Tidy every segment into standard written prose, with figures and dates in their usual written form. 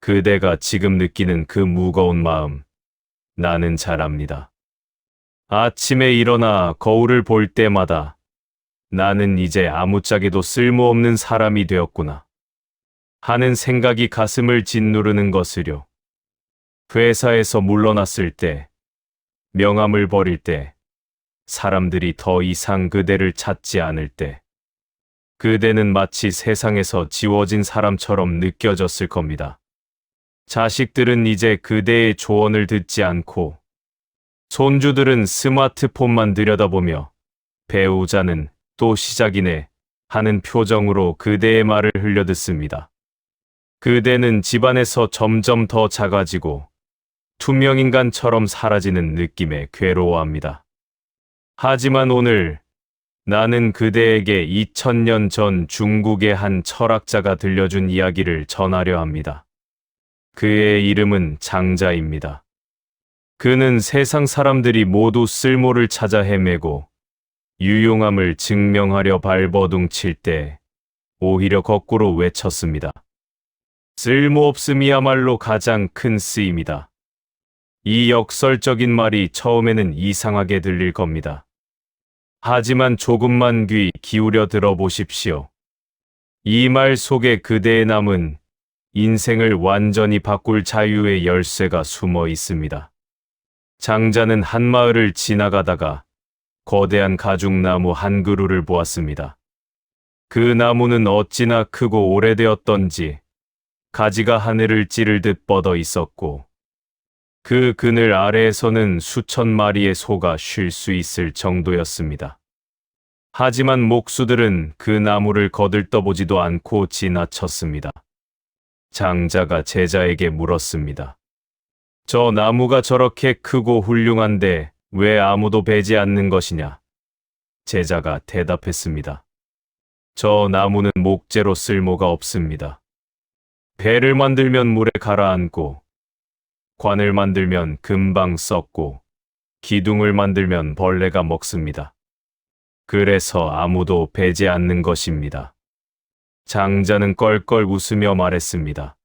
그대가 지금 느끼는 그 무거운 마음, 나는 잘 압니다. 아침에 일어나 거울을 볼 때마다 나는 이제 아무짝에도 쓸모없는 사람이 되었구나 하는 생각이 가슴을 짓누르는 것을요. 회사에서 물러났을 때, 명함을 버릴 때, 사람들이 더 이상 그대를 찾지 않을 때, 그대는 마치 세상에서 지워진 사람처럼 느껴졌을 겁니다. 자식들은 이제 그대의 조언을 듣지 않고, 손주들은 스마트폰만 들여다보며 배우자는 또 시작이네 하는 표정으로 그대의 말을 흘려듣습니다. 그대는 집안에서 점점 더 작아지고 투명인간처럼 사라지는 느낌에 괴로워합니다. 하지만 오늘 나는 그대에게 2000년 전 중국의 한 철학자가 들려준 이야기를 전하려 합니다. 그의 이름은 장자입니다. 그는 세상 사람들이 모두 쓸모를 찾아 헤매고 유용함을 증명하려 발버둥칠 때 오히려 거꾸로 외쳤습니다. 쓸모없음이야말로 가장 큰 쓰임이다. 이 역설적인 말이 처음에는 이상하게 들릴 겁니다. 하지만 조금만 귀 기울여 들어보십시오. 이 말 속에 그대의 남은 인생을 완전히 바꿀 자유의 열쇠가 숨어 있습니다. 장자는 한 마을을 지나가다가 거대한 가죽나무 한 그루를 보았습니다. 그 나무는 어찌나 크고 오래되었던지 가지가 하늘을 찌를 듯 뻗어 있었고 그 그늘 아래에서는 수천 마리의 소가 쉴 수 있을 정도였습니다. 하지만 목수들은 그 나무를 거들떠보지도 않고 지나쳤습니다. 장자가 제자에게 물었습니다. 저 나무가 저렇게 크고 훌륭한데 왜 아무도 베지 않는 것이냐? 제자가 대답했습니다. 저 나무는 목재로 쓸모가 없습니다. 배를 만들면 물에 가라앉고, 관을 만들면 금방 썩고, 기둥을 만들면 벌레가 먹습니다. 그래서 아무도 베지 않는 것입니다. 장자는 껄껄 웃으며 말했습니다.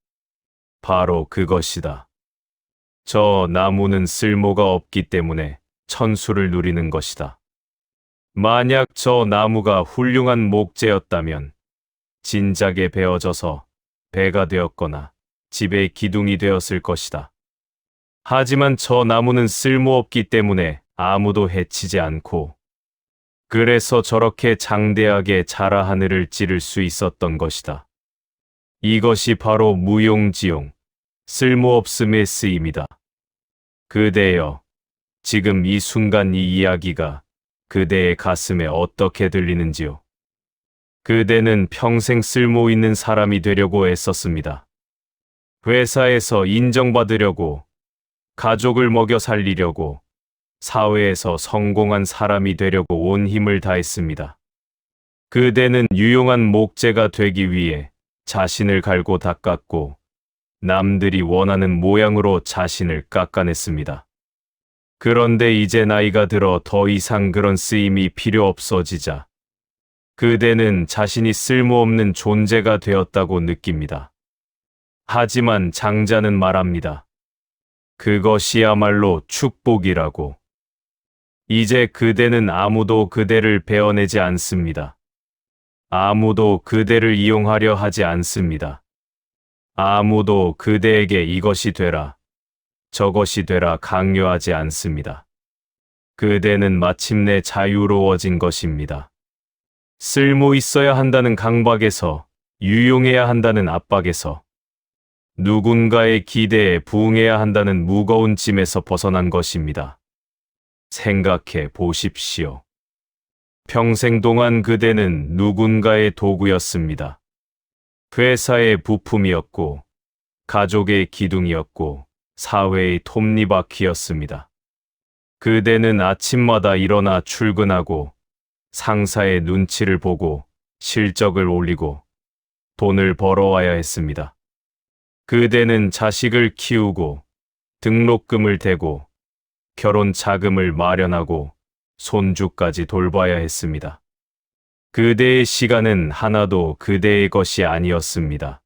바로 그것이다. 저 나무는 쓸모가 없기 때문에 천수를 누리는 것이다. 만약 저 나무가 훌륭한 목재였다면 진작에 베어져서 배가 되었거나 집의 기둥이 되었을 것이다. 하지만 저 나무는 쓸모없기 때문에 아무도 해치지 않고 그래서 저렇게 장대하게 자라 하늘을 찌를 수 있었던 것이다. 이것이 바로 무용지용, 쓸모없음의 쓰임이다. 그대여, 지금 이 순간 이 이야기가 그대의 가슴에 어떻게 들리는지요? 그대는 평생 쓸모 있는 사람이 되려고 애썼습니다. 회사에서 인정받으려고, 가족을 먹여 살리려고, 사회에서 성공한 사람이 되려고 온 힘을 다했습니다. 그대는 유용한 목재가 되기 위해 자신을 갈고 닦았고, 남들이 원하는 모양으로 자신을 깎아냈습니다. 그런데 이제 나이가 들어 더 이상 그런 쓰임이 필요 없어지자 그대는 자신이 쓸모없는 존재가 되었다고 느낍니다. 하지만 장자는 말합니다. 그것이야말로 축복이라고. 이제 그대는 아무도 그대를 베어내지 않습니다. 아무도 그대를 이용하려 하지 않습니다. 아무도 그대에게 이것이 되라, 저것이 되라 강요하지 않습니다. 그대는 마침내 자유로워진 것입니다. 쓸모 있어야 한다는 강박에서, 유용해야 한다는 압박에서, 누군가의 기대에 부응해야 한다는 무거운 짐에서 벗어난 것입니다. 생각해 보십시오. 평생 동안 그대는 누군가의 도구였습니다. 회사의 부품이었고, 가족의 기둥이었고, 사회의 톱니바퀴였습니다. 그대는 아침마다 일어나 출근하고, 상사의 눈치를 보고, 실적을 올리고, 돈을 벌어와야 했습니다. 그대는 자식을 키우고, 등록금을 대고, 결혼 자금을 마련하고, 손주까지 돌봐야 했습니다. 그대의 시간은 하나도 그대의 것이 아니었습니다.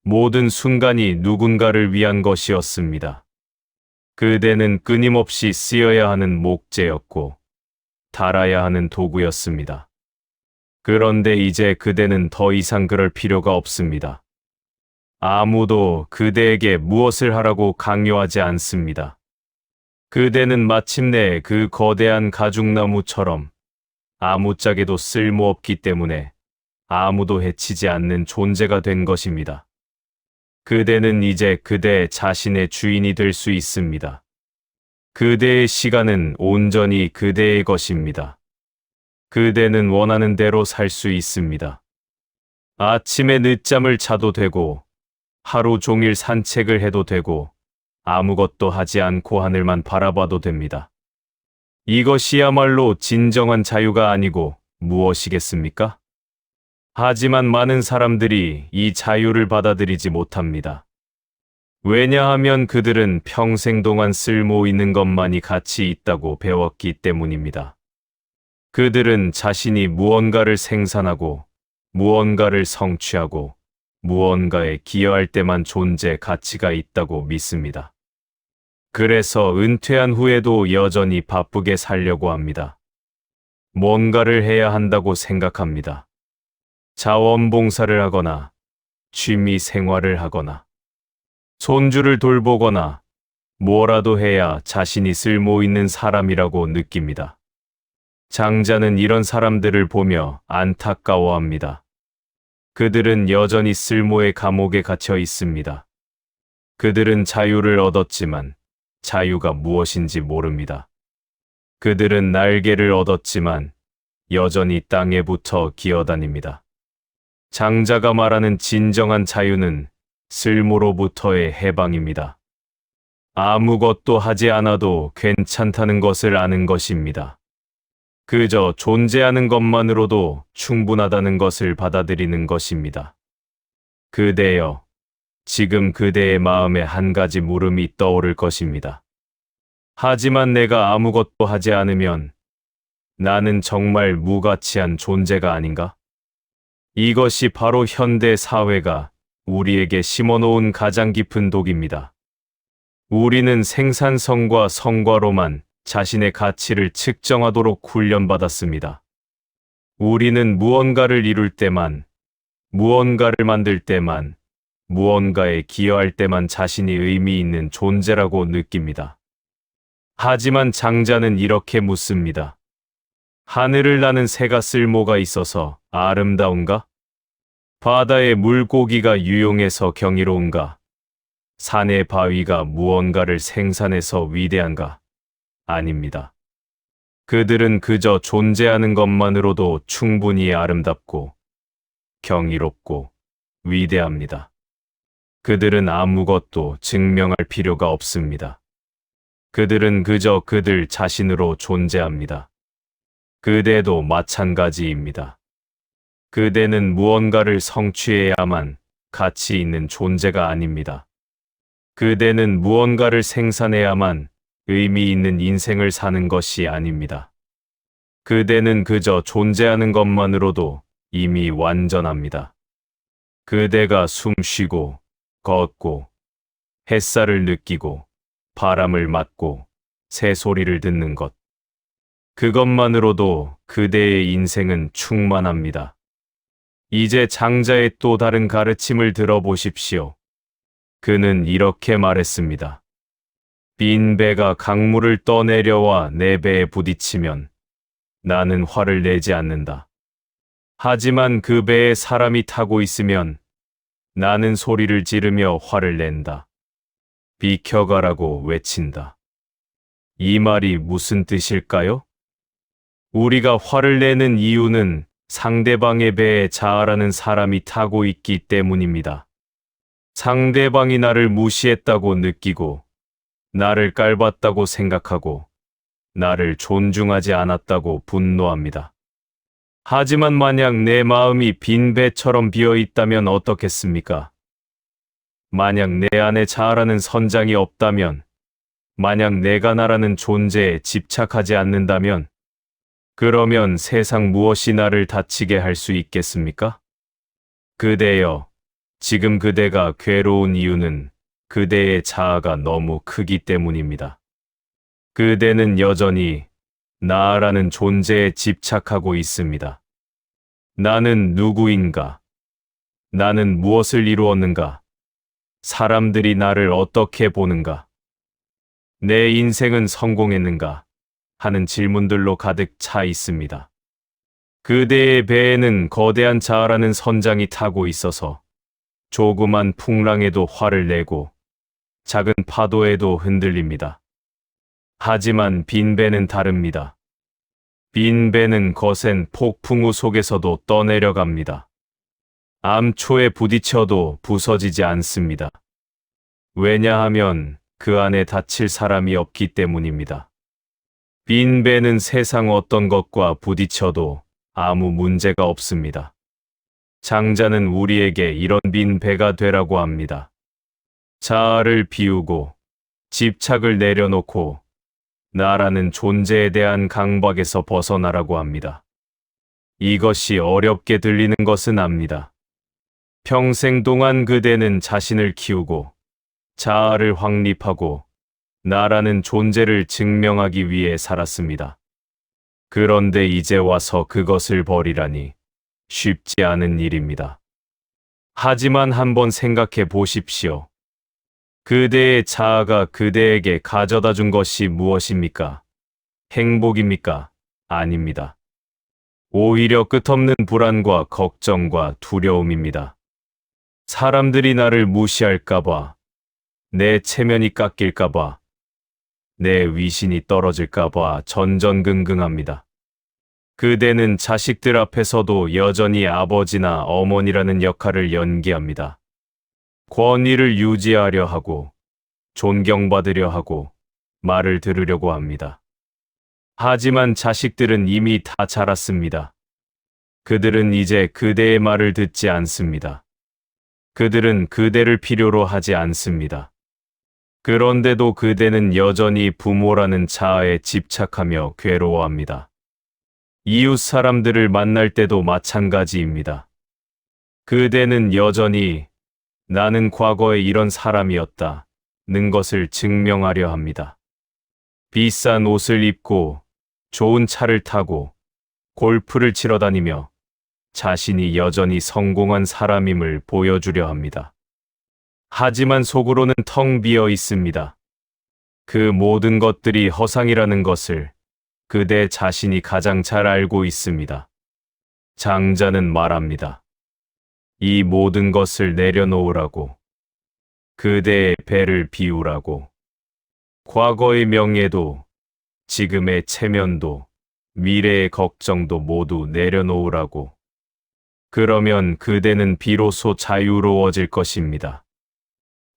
모든 순간이 누군가를 위한 것이었습니다. 그대는 끊임없이 쓰여야 하는 목재였고 달아야 하는 도구였습니다. 그런데 이제 그대는 더 이상 그럴 필요가 없습니다. 아무도 그대에게 무엇을 하라고 강요하지 않습니다. 그대는 마침내 그 거대한 가죽나무처럼 아무짝에도 쓸모없기 때문에 아무도 해치지 않는 존재가 된 것입니다. 그대는 이제 그대 자신의 주인이 될 수 있습니다. 그대의 시간은 온전히 그대의 것입니다. 그대는 원하는 대로 살 수 있습니다. 아침에 늦잠을 자도 되고, 하루 종일 산책을 해도 되고, 아무것도 하지 않고 하늘만 바라봐도 됩니다. 이것이야말로 진정한 자유가 아니고 무엇이겠습니까? 하지만 많은 사람들이 이 자유를 받아들이지 못합니다. 왜냐하면 그들은 평생 동안 쓸모 있는 것만이 가치 있다고 배웠기 때문입니다. 그들은 자신이 무언가를 생산하고, 무언가를 성취하고, 무언가에 기여할 때만 존재 가치가 있다고 믿습니다. 그래서 은퇴한 후에도 여전히 바쁘게 살려고 합니다. 뭔가를 해야 한다고 생각합니다. 자원봉사를 하거나, 취미 생활을 하거나, 손주를 돌보거나, 뭐라도 해야 자신이 쓸모 있는 사람이라고 느낍니다. 장자는 이런 사람들을 보며 안타까워합니다. 그들은 여전히 쓸모의 감옥에 갇혀 있습니다. 그들은 자유를 얻었지만 자유가 무엇인지 모릅니다. 그들은 날개를 얻었지만 여전히 땅에 붙어 기어다닙니다. 장자가 말하는 진정한 자유는 쓸모로부터의 해방입니다. 아무것도 하지 않아도 괜찮다는 것을 아는 것입니다. 그저 존재하는 것만으로도 충분하다는 것을 받아들이는 것입니다. 그대여, 지금 그대의 마음에 한 가지 물음이 떠오를 것입니다. 하지만 내가 아무것도 하지 않으면 나는 정말 무가치한 존재가 아닌가? 이것이 바로 현대 사회가 우리에게 심어놓은 가장 깊은 독입니다. 우리는 생산성과 성과로만 자신의 가치를 측정하도록 훈련받았습니다. 우리는 무언가를 이룰 때만, 무언가를 만들 때만, 무언가에 기여할 때만 자신이 의미 있는 존재라고 느낍니다. 하지만 장자는 이렇게 묻습니다. 하늘을 나는 새가 쓸모가 있어서 아름다운가? 바다의 물고기가 유용해서 경이로운가? 산의 바위가 무언가를 생산해서 위대한가? 아닙니다. 그들은 그저 존재하는 것만으로도 충분히 아름답고 경이롭고 위대합니다. 그들은 아무것도 증명할 필요가 없습니다. 그들은 그저 그들 자신으로 존재합니다. 그대도 마찬가지입니다. 그대는 무언가를 성취해야만 가치 있는 존재가 아닙니다. 그대는 무언가를 생산해야만 의미 있는 인생을 사는 것이 아닙니다. 그대는 그저 존재하는 것만으로도 이미 완전합니다. 그대가 숨 쉬고, 걷고, 햇살을 느끼고, 바람을 맞고, 새소리를 듣는 것. 그것만으로도 그대의 인생은 충만합니다. 이제 장자의 또 다른 가르침을 들어보십시오. 그는 이렇게 말했습니다. 빈 배가 강물을 떠내려와 내 배에 부딪히면 나는 화를 내지 않는다. 하지만 그 배에 사람이 타고 있으면 나는 소리를 지르며 화를 낸다. 비켜가라고 외친다. 이 말이 무슨 뜻일까요? 우리가 화를 내는 이유는 상대방의 배에 자아라는 사람이 타고 있기 때문입니다. 상대방이 나를 무시했다고 느끼고, 나를 깔봤다고 생각하고, 나를 존중하지 않았다고 분노합니다. 하지만 만약 내 마음이 빈 배처럼 비어 있다면 어떻겠습니까? 만약 내 안에 자아라는 선장이 없다면, 만약 내가 나라는 존재에 집착하지 않는다면, 그러면 세상 무엇이 나를 다치게 할 수 있겠습니까? 그대여, 지금 그대가 괴로운 이유는 그대의 자아가 너무 크기 때문입니다. 그대는 여전히 나라는 존재에 집착하고 있습니다. 나는 누구인가? 나는 무엇을 이루었는가? 사람들이 나를 어떻게 보는가? 내 인생은 성공했는가? 하는 질문들로 가득 차 있습니다. 그대의 배에는 거대한 자아라는 선장이 타고 있어서 조그만 풍랑에도 화를 내고 작은 파도에도 흔들립니다. 하지만 빈 배는 다릅니다. 빈 배는 거센 폭풍우 속에서도 떠내려갑니다. 암초에 부딪혀도 부서지지 않습니다. 왜냐하면 그 안에 다칠 사람이 없기 때문입니다. 빈 배는 세상 어떤 것과 부딪혀도 아무 문제가 없습니다. 장자는 우리에게 이런 빈 배가 되라고 합니다. 자아를 비우고 집착을 내려놓고 나라는 존재에 대한 강박에서 벗어나라고 합니다. 이것이 어렵게 들리는 것은 압니다. 평생 동안 그대는 자신을 키우고 자아를 확립하고 나라는 존재를 증명하기 위해 살았습니다. 그런데 이제 와서 그것을 버리라니 쉽지 않은 일입니다. 하지만 한번 생각해 보십시오. 그대의 자아가 그대에게 가져다 준 것이 무엇입니까? 행복입니까? 아닙니다. 오히려 끝없는 불안과 걱정과 두려움입니다. 사람들이 나를 무시할까봐, 내 체면이 깎일까봐, 내 위신이 떨어질까봐 전전긍긍합니다. 그대는 자식들 앞에서도 여전히 아버지나 어머니라는 역할을 연기합니다. 권위를 유지하려 하고, 존경받으려 하고, 말을 들으려고 합니다. 하지만 자식들은 이미 다 자랐습니다. 그들은 이제 그대의 말을 듣지 않습니다. 그들은 그대를 필요로 하지 않습니다. 그런데도 그대는 여전히 부모라는 자아에 집착하며 괴로워합니다. 이웃 사람들을 만날 때도 마찬가지입니다. 그대는 여전히 나는 과거에 이런 사람이었다는 것을 증명하려 합니다. 비싼 옷을 입고 좋은 차를 타고 골프를 치러 다니며 자신이 여전히 성공한 사람임을 보여주려 합니다. 하지만 속으로는 텅 비어 있습니다. 그 모든 것들이 허상이라는 것을 그대 자신이 가장 잘 알고 있습니다. 장자는 말합니다. 이 모든 것을 내려놓으라고. 그대의 배를 비우라고. 과거의 명예도, 지금의 체면도, 미래의 걱정도 모두 내려놓으라고. 그러면 그대는 비로소 자유로워질 것입니다.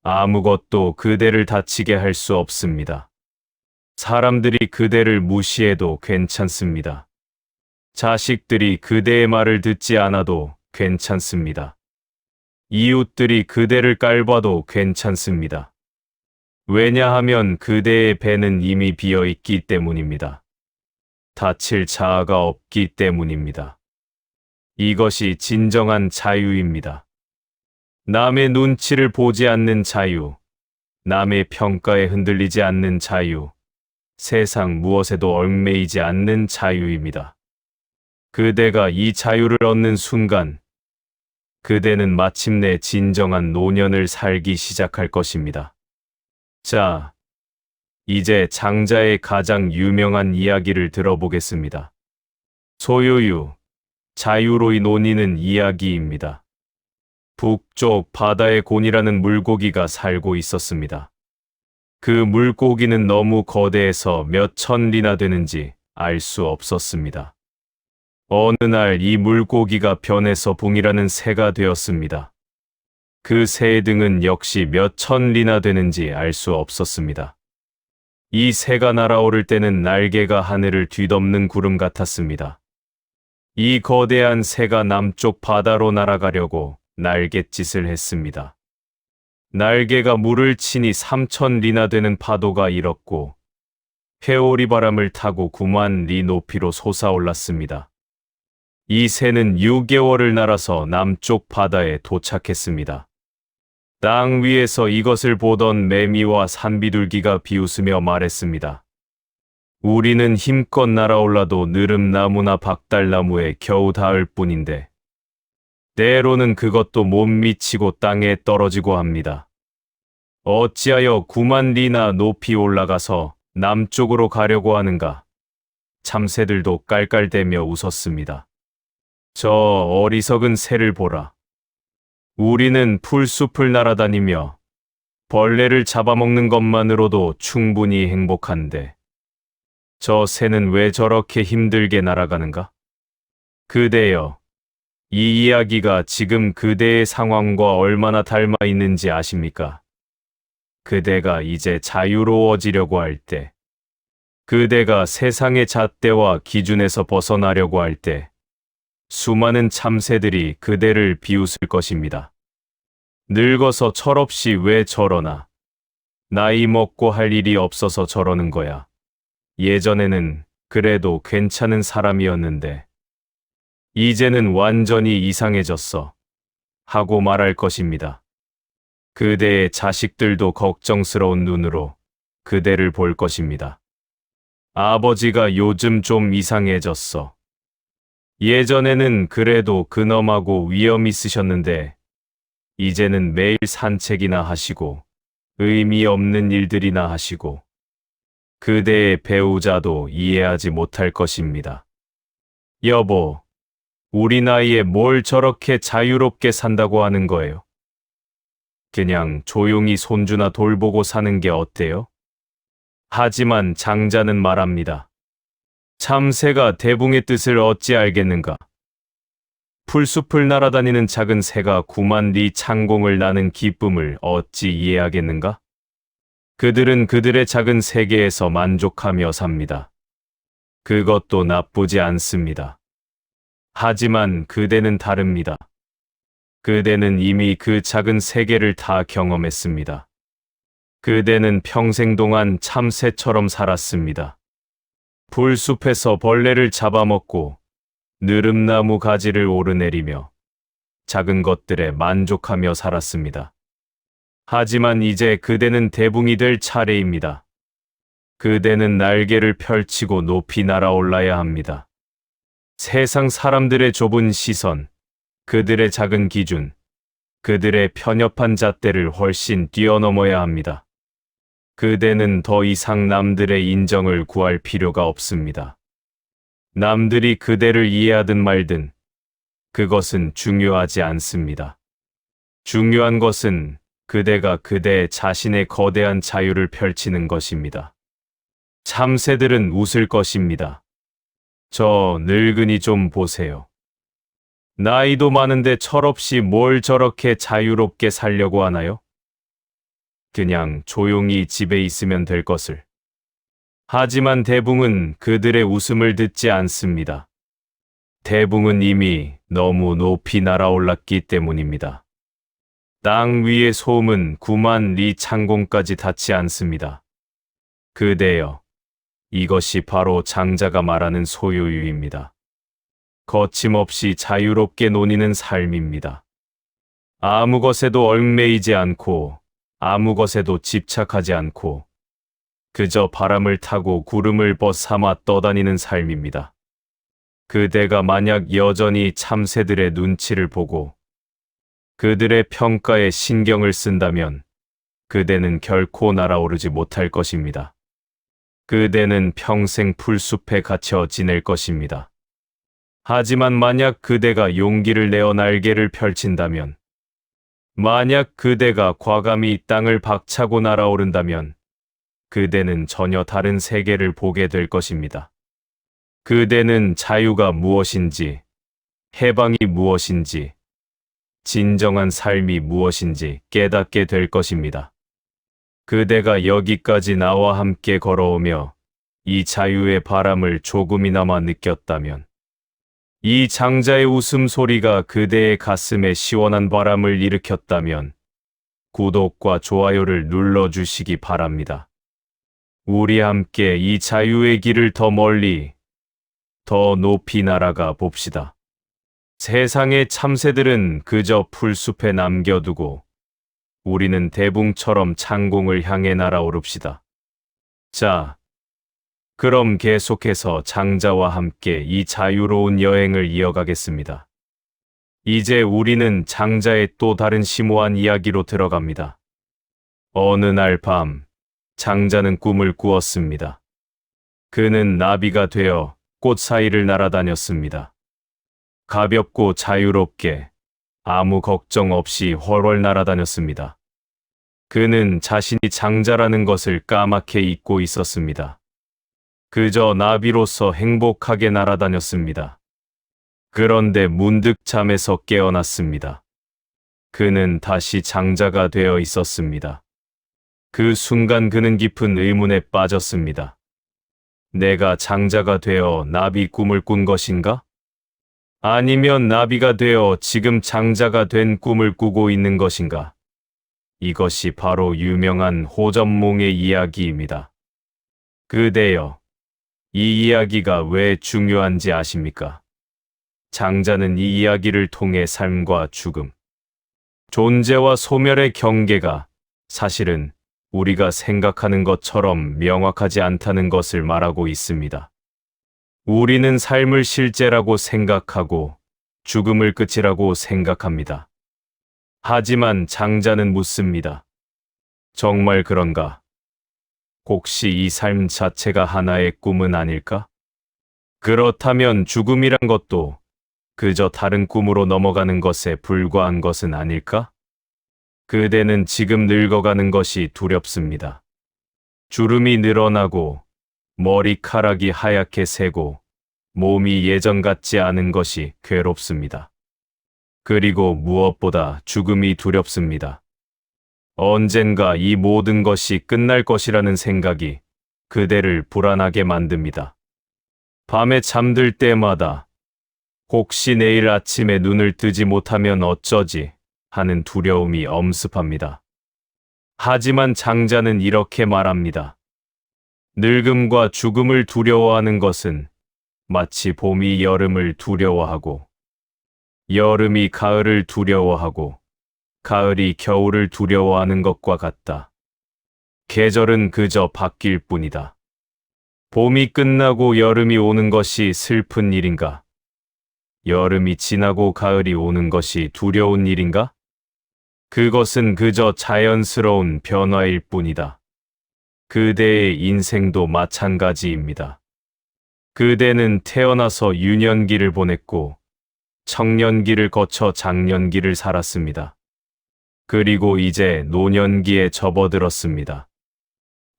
아무것도 그대를 다치게 할 수 없습니다. 사람들이 그대를 무시해도 괜찮습니다. 자식들이 그대의 말을 듣지 않아도 괜찮습니다. 이웃들이 그대를 깔봐도 괜찮습니다. 왜냐하면 그대의 배는 이미 비어 있기 때문입니다. 다칠 자아가 없기 때문입니다. 이것이 진정한 자유입니다. 남의 눈치를 보지 않는 자유, 남의 평가에 흔들리지 않는 자유, 세상 무엇에도 얽매이지 않는 자유입니다. 그대가 이 자유를 얻는 순간, 그대는 마침내 진정한 노년을 살기 시작할 것입니다. 자, 이제 장자의 가장 유명한 이야기를 들어보겠습니다. 소요유, 자유로이 논이는 이야기입니다. 북쪽 바다에 곤이라는 물고기가 살고 있었습니다. 그 물고기는 너무 거대해서 몇 천 리나 되는지 알 수 없었습니다. 어느 날 이 물고기가 변해서 붕이라는 새가 되었습니다. 그 새의 등은 역시 몇 천 리나 되는지 알 수 없었습니다. 이 새가 날아오를 때는 날개가 하늘을 뒤덮는 구름 같았습니다. 이 거대한 새가 남쪽 바다로 날아가려고 날갯짓을 했습니다. 날개가 물을 치니 3천 리나 되는 파도가 일었고 회오리 바람을 타고 9만 리 높이로 솟아올랐습니다. 이 새는 6개월을 날아서 남쪽 바다에 도착했습니다. 땅 위에서 이것을 보던 매미와 산비둘기가 비웃으며 말했습니다. 우리는 힘껏 날아올라도 느릅나무나 박달나무에 겨우 닿을 뿐인데 때로는 그것도 못 미치고 땅에 떨어지고 합니다. 어찌하여 9만 리나 높이 올라가서 남쪽으로 가려고 하는가? 참새들도 깔깔대며 웃었습니다. 저 어리석은 새를 보라. 우리는 풀숲을 날아다니며 벌레를 잡아먹는 것만으로도 충분히 행복한데 저 새는 왜 저렇게 힘들게 날아가는가? 그대여, 이 이야기가 지금 그대의 상황과 얼마나 닮아 있는지 아십니까? 그대가 이제 자유로워지려고 할 때, 그대가 세상의 잣대와 기준에서 벗어나려고 할 때, 수많은 참새들이 그대를 비웃을 것입니다. 늙어서 철없이 왜 저러나? 나이 먹고 할 일이 없어서 저러는 거야. 예전에는 그래도 괜찮은 사람이었는데, 이제는 완전히 이상해졌어. 하고 말할 것입니다. 그대의 자식들도 걱정스러운 눈으로 그대를 볼 것입니다. 아버지가 요즘 좀 이상해졌어. 예전에는 그래도 근엄하고 위엄 있으셨는데 이제는 매일 산책이나 하시고 의미 없는 일들이나 하시고 그대의 배우자도 이해하지 못할 것입니다. 여보, 우리 나이에 뭘 저렇게 자유롭게 산다고 하는 거예요? 그냥 조용히 손주나 돌보고 사는 게 어때요? 하지만 장자는 말합니다. 참새가 대붕의 뜻을 어찌 알겠는가? 풀숲을 날아다니는 작은 새가 9만 리 창공을 나는 기쁨을 어찌 이해하겠는가? 그들은 그들의 작은 세계에서 만족하며 삽니다. 그것도 나쁘지 않습니다. 하지만 그대는 다릅니다. 그대는 이미 그 작은 세계를 다 경험했습니다. 그대는 평생 동안 참새처럼 살았습니다. 풀숲에서 벌레를 잡아먹고 느릅나무 가지를 오르내리며 작은 것들에 만족하며 살았습니다. 하지만 이제 그대는 대붕이 될 차례입니다. 그대는 날개를 펼치고 높이 날아올라야 합니다. 세상 사람들의 좁은 시선, 그들의 작은 기준, 그들의 편협한 잣대를 훨씬 뛰어넘어야 합니다. 그대는 더 이상 남들의 인정을 구할 필요가 없습니다. 남들이 그대를 이해하든 말든 그것은 중요하지 않습니다. 중요한 것은 그대가 그대 자신의 거대한 자유를 펼치는 것입니다. 참새들은 웃을 것입니다. 저 늙은이 좀 보세요. 나이도 많은데 철없이 뭘 저렇게 자유롭게 살려고 하나요? 그냥 조용히 집에 있으면 될 것을. 하지만 대붕은 그들의 웃음을 듣지 않습니다. 대붕은 이미 너무 높이 날아올랐기 때문입니다. 땅 위의 소음은 9만 리 창공까지 닿지 않습니다. 그대여, 이것이 바로 장자가 말하는 소유유입니다. 거침없이 자유롭게 논이는 삶입니다. 아무 것에도 얽매이지 않고 아무 것에도 집착하지 않고 그저 바람을 타고 구름을 벗삼아 떠다니는 삶입니다. 그대가 만약 여전히 참새들의 눈치를 보고 그들의 평가에 신경을 쓴다면 그대는 결코 날아오르지 못할 것입니다. 그대는 평생 풀숲에 갇혀 지낼 것입니다. 하지만 만약 그대가 용기를 내어 날개를 펼친다면, 만약 그대가 과감히 땅을 박차고 날아오른다면 그대는 전혀 다른 세계를 보게 될 것입니다. 그대는 자유가 무엇인지, 해방이 무엇인지, 진정한 삶이 무엇인지 깨닫게 될 것입니다. 그대가 여기까지 나와 함께 걸어오며 이 자유의 바람을 조금이나마 느꼈다면, 이 장자의 웃음소리가 그대의 가슴에 시원한 바람을 일으켰다면 구독과 좋아요를 눌러주시기 바랍니다. 우리 함께 이 자유의 길을 더 멀리, 더 높이 날아가 봅시다. 세상의 참새들은 그저 풀숲에 남겨두고 우리는 대붕처럼 창공을 향해 날아오릅시다. 자, 그럼 계속해서 장자와 함께 이 자유로운 여행을 이어가겠습니다. 이제 우리는 장자의 또 다른 심오한 이야기로 들어갑니다. 어느 날 밤, 장자는 꿈을 꾸었습니다. 그는 나비가 되어 꽃 사이를 날아다녔습니다. 가볍고 자유롭게 아무 걱정 없이 훨훨 날아다녔습니다. 그는 자신이 장자라는 것을 까맣게 잊고 있었습니다. 그저 나비로서 행복하게 날아다녔습니다. 그런데 문득 잠에서 깨어났습니다. 그는 다시 장자가 되어 있었습니다. 그 순간 그는 깊은 의문에 빠졌습니다. 내가 장자가 되어 나비 꿈을 꾼 것인가? 아니면 나비가 되어 지금 장자가 된 꿈을 꾸고 있는 것인가? 이것이 바로 유명한 호접몽의 이야기입니다. 그대여, 이 이야기가 왜 중요한지 아십니까? 장자는 이 이야기를 통해 삶과 죽음, 존재와 소멸의 경계가 사실은 우리가 생각하는 것처럼 명확하지 않다는 것을 말하고 있습니다. 우리는 삶을 실제라고 생각하고 죽음을 끝이라고 생각합니다. 하지만 장자는 묻습니다. 정말 그런가? 혹시 이 삶 자체가 하나의 꿈은 아닐까? 그렇다면 죽음이란 것도 그저 다른 꿈으로 넘어가는 것에 불과한 것은 아닐까? 그대는 지금 늙어가는 것이 두렵습니다. 주름이 늘어나고 머리카락이 하얗게 새고 몸이 예전 같지 않은 것이 괴롭습니다. 그리고 무엇보다 죽음이 두렵습니다. 언젠가 이 모든 것이 끝날 것이라는 생각이 그대를 불안하게 만듭니다. 밤에 잠들 때마다 혹시 내일 아침에 눈을 뜨지 못하면 어쩌지 하는 두려움이 엄습합니다. 하지만 장자는 이렇게 말합니다. 늙음과 죽음을 두려워하는 것은 마치 봄이 여름을 두려워하고 여름이 가을을 두려워하고 가을이 겨울을 두려워하는 것과 같다. 계절은 그저 바뀔 뿐이다. 봄이 끝나고 여름이 오는 것이 슬픈 일인가? 여름이 지나고 가을이 오는 것이 두려운 일인가? 그것은 그저 자연스러운 변화일 뿐이다. 그대의 인생도 마찬가지입니다. 그대는 태어나서 유년기를 보냈고 청년기를 거쳐 장년기를 살았습니다. 그리고 이제 노년기에 접어들었습니다.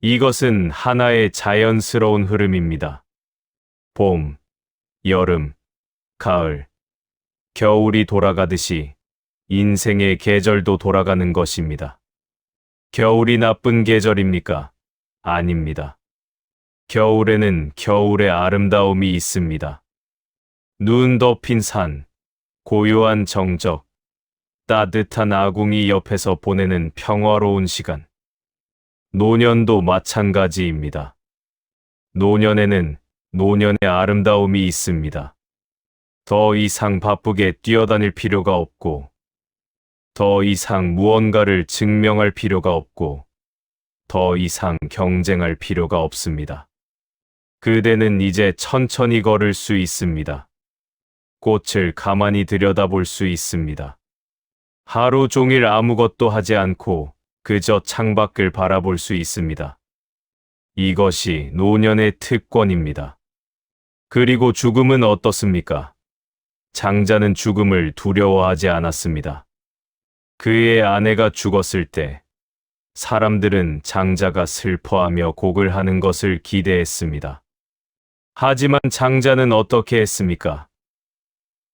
이것은 하나의 자연스러운 흐름입니다. 봄, 여름, 가을, 겨울이 돌아가듯이 인생의 계절도 돌아가는 것입니다. 겨울이 나쁜 계절입니까? 아닙니다. 겨울에는 겨울의 아름다움이 있습니다. 눈 덮인 산, 고요한 정적, 따뜻한 아궁이 옆에서 보내는 평화로운 시간. 노년도 마찬가지입니다. 노년에는 노년의 아름다움이 있습니다. 더 이상 바쁘게 뛰어다닐 필요가 없고, 더 이상 무언가를 증명할 필요가 없고, 더 이상 경쟁할 필요가 없습니다. 그대는 이제 천천히 걸을 수 있습니다. 꽃을 가만히 들여다볼 수 있습니다. 하루 종일 아무것도 하지 않고 그저 창밖을 바라볼 수 있습니다. 이것이 노년의 특권입니다. 그리고 죽음은 어떻습니까? 장자는 죽음을 두려워하지 않았습니다. 그의 아내가 죽었을 때 사람들은 장자가 슬퍼하며 곡을 하는 것을 기대했습니다. 하지만 장자는 어떻게 했습니까?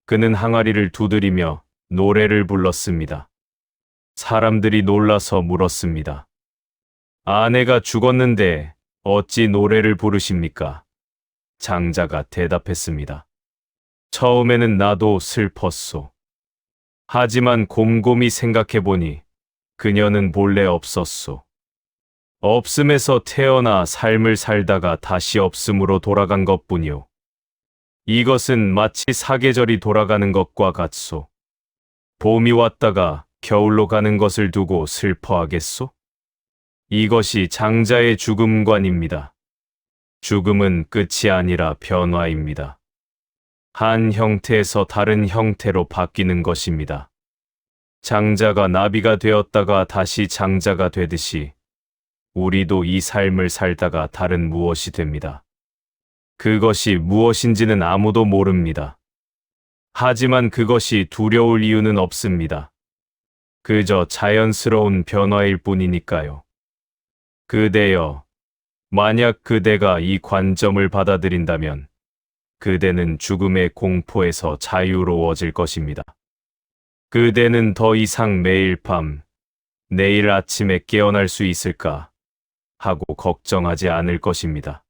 그는 항아리를 두드리며 노래를 불렀습니다. 사람들이 놀라서 물었습니다. 아내가 죽었는데 어찌 노래를 부르십니까? 장자가 대답했습니다. 처음에는 나도 슬펐소. 하지만 곰곰이 생각해보니 그녀는 본래 없었소. 없음에서 태어나 삶을 살다가 다시 없음으로 돌아간 것뿐이오. 이것은 마치 사계절이 돌아가는 것과 같소. 봄이 왔다가 겨울로 가는 것을 두고 슬퍼하겠소? 이것이 장자의 죽음관입니다. 죽음은 끝이 아니라 변화입니다. 한 형태에서 다른 형태로 바뀌는 것입니다. 장자가 나비가 되었다가 다시 장자가 되듯이 우리도 이 삶을 살다가 다른 무엇이 됩니다. 그것이 무엇인지는 아무도 모릅니다. 하지만 그것이 두려울 이유는 없습니다. 그저 자연스러운 변화일 뿐이니까요. 그대여, 만약 그대가 이 관점을 받아들인다면 그대는 죽음의 공포에서 자유로워질 것입니다. 그대는 더 이상 매일 밤, 내일 아침에 깨어날 수 있을까 하고 걱정하지 않을 것입니다.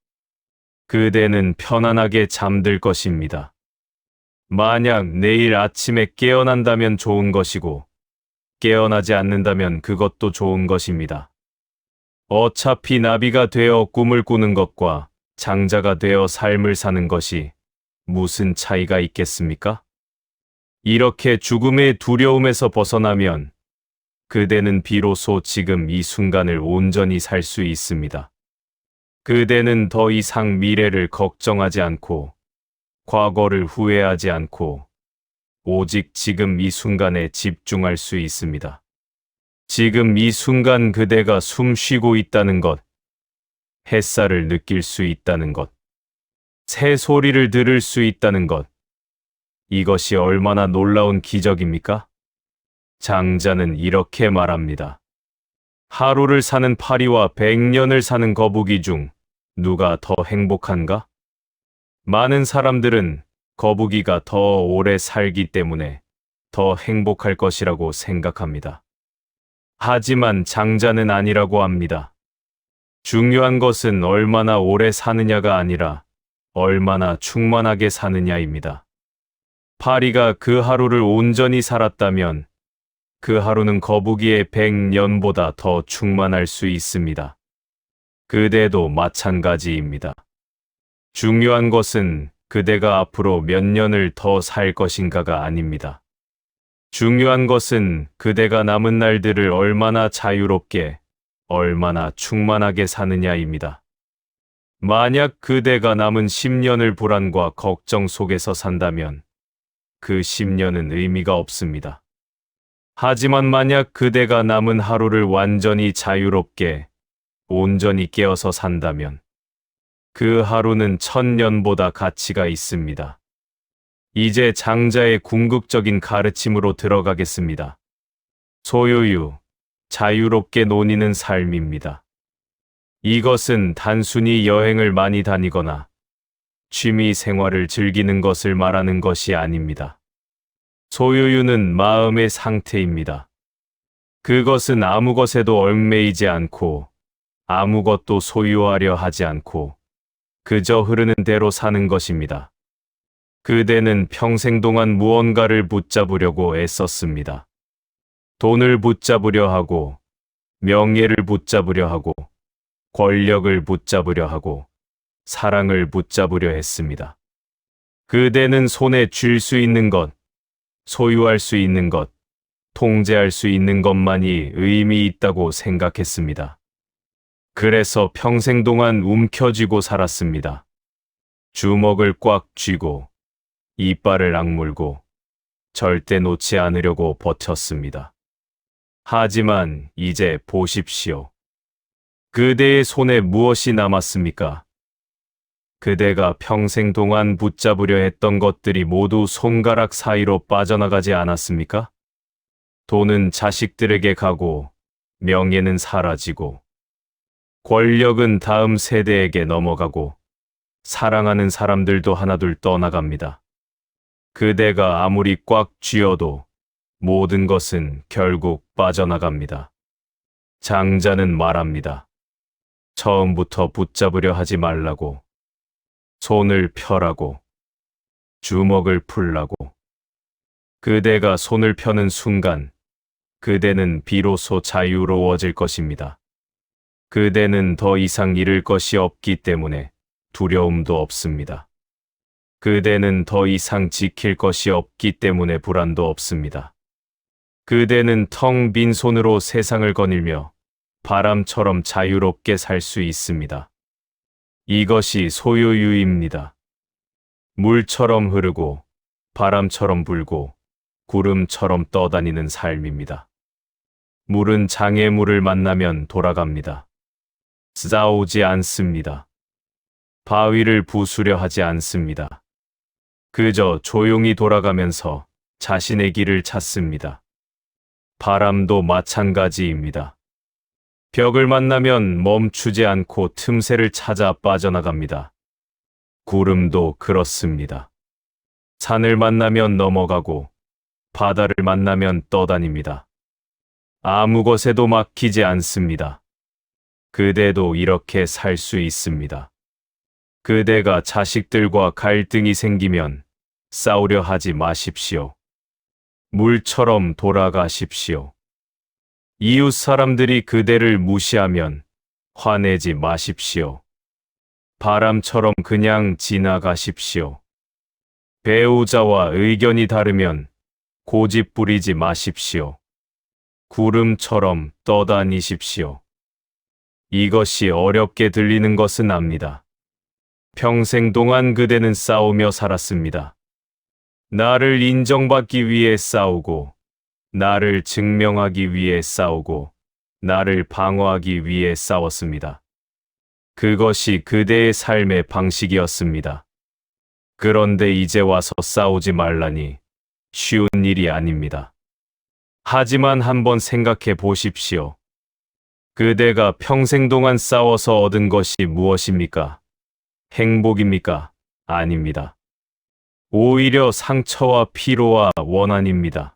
그대는 편안하게 잠들 것입니다. 만약 내일 아침에 깨어난다면 좋은 것이고, 깨어나지 않는다면 그것도 좋은 것입니다. 어차피 나비가 되어 꿈을 꾸는 것과 장자가 되어 삶을 사는 것이 무슨 차이가 있겠습니까? 이렇게 죽음의 두려움에서 벗어나면 그대는 비로소 지금 이 순간을 온전히 살 수 있습니다. 그대는 더 이상 미래를 걱정하지 않고 과거를 후회하지 않고 오직 지금 이 순간에 집중할 수 있습니다. 지금 이 순간 그대가 숨 쉬고 있다는 것, 햇살을 느낄 수 있다는 것, 새 소리를 들을 수 있다는 것, 이것이 얼마나 놀라운 기적입니까? 장자는 이렇게 말합니다. 하루를 사는 파리와 100년을 사는 거북이 중 누가 더 행복한가? 많은 사람들은 거북이가 더 오래 살기 때문에 더 행복할 것이라고 생각합니다. 하지만 장자는 아니라고 합니다. 중요한 것은 얼마나 오래 사느냐가 아니라 얼마나 충만하게 사느냐입니다. 파리가 그 하루를 온전히 살았다면 그 하루는 거북이의 100년보다 더 충만할 수 있습니다. 그대도 마찬가지입니다. 중요한 것은 그대가 앞으로 몇 년을 더 살 것인가가 아닙니다. 중요한 것은 그대가 남은 날들을 얼마나 자유롭게, 얼마나 충만하게 사느냐입니다. 만약 그대가 남은 10년을 불안과 걱정 속에서 산다면 그 10년은 의미가 없습니다. 하지만 만약 그대가 남은 하루를 완전히 자유롭게, 온전히 깨어서 산다면 그 하루는 1000년보다 가치가 있습니다. 이제 장자의 궁극적인 가르침으로 들어가겠습니다. 소유유, 자유롭게 논의는 삶입니다. 이것은 단순히 여행을 많이 다니거나 취미 생활을 즐기는 것을 말하는 것이 아닙니다. 소유유는 마음의 상태입니다. 그것은 아무 것에도 얽매이지 않고 아무것도 소유하려 하지 않고 그저 흐르는 대로 사는 것입니다. 그대는 평생 동안 무언가를 붙잡으려고 애썼습니다. 돈을 붙잡으려 하고, 명예를 붙잡으려 하고, 권력을 붙잡으려 하고, 사랑을 붙잡으려 했습니다. 그대는 손에 쥘 수 있는 것, 소유할 수 있는 것, 통제할 수 있는 것만이 의미 있다고 생각했습니다. 그래서 평생 동안 움켜쥐고 살았습니다. 주먹을 꽉 쥐고, 이빨을 악물고 절대 놓지 않으려고 버텼습니다. 하지만 이제 보십시오. 그대의 손에 무엇이 남았습니까? 그대가 평생 동안 붙잡으려 했던 것들이 모두 손가락 사이로 빠져나가지 않았습니까? 돈은 자식들에게 가고, 명예는 사라지고, 권력은 다음 세대에게 넘어가고, 사랑하는 사람들도 하나둘 떠나갑니다. 그대가 아무리 꽉 쥐어도 모든 것은 결국 빠져나갑니다. 장자는 말합니다. 처음부터 붙잡으려 하지 말라고, 손을 펴라고, 주먹을 풀라고. 그대가 손을 펴는 순간 그대는 비로소 자유로워질 것입니다. 그대는 더 이상 잃을 것이 없기 때문에 두려움도 없습니다. 그대는 더 이상 지킬 것이 없기 때문에 불안도 없습니다. 그대는 텅 빈 손으로 세상을 거닐며 바람처럼 자유롭게 살 수 있습니다. 이것이 소유유입니다. 물처럼 흐르고 바람처럼 불고 구름처럼 떠다니는 삶입니다. 물은 장애물을 만나면 돌아갑니다. 싸우지 않습니다. 바위를 부수려 하지 않습니다. 그저 조용히 돌아가면서 자신의 길을 찾습니다. 바람도 마찬가지입니다. 벽을 만나면 멈추지 않고 틈새를 찾아 빠져나갑니다. 구름도 그렇습니다. 산을 만나면 넘어가고 바다를 만나면 떠다닙니다. 아무 것에도 막히지 않습니다. 그대도 이렇게 살 수 있습니다. 그대가 자식들과 갈등이 생기면 싸우려 하지 마십시오. 물처럼 돌아가십시오. 이웃 사람들이 그대를 무시하면 화내지 마십시오. 바람처럼 그냥 지나가십시오. 배우자와 의견이 다르면 고집 부리지 마십시오. 구름처럼 떠다니십시오. 이것이 어렵게 들리는 것은 압니다. 평생 동안 그대는 싸우며 살았습니다. 나를 인정받기 위해 싸우고, 나를 증명하기 위해 싸우고, 나를 방어하기 위해 싸웠습니다. 그것이 그대의 삶의 방식이었습니다. 그런데 이제 와서 싸우지 말라니 쉬운 일이 아닙니다. 하지만 한번 생각해 보십시오. 그대가 평생 동안 싸워서 얻은 것이 무엇입니까? 행복입니까? 아닙니다. 오히려 상처와 피로와 원한입니다.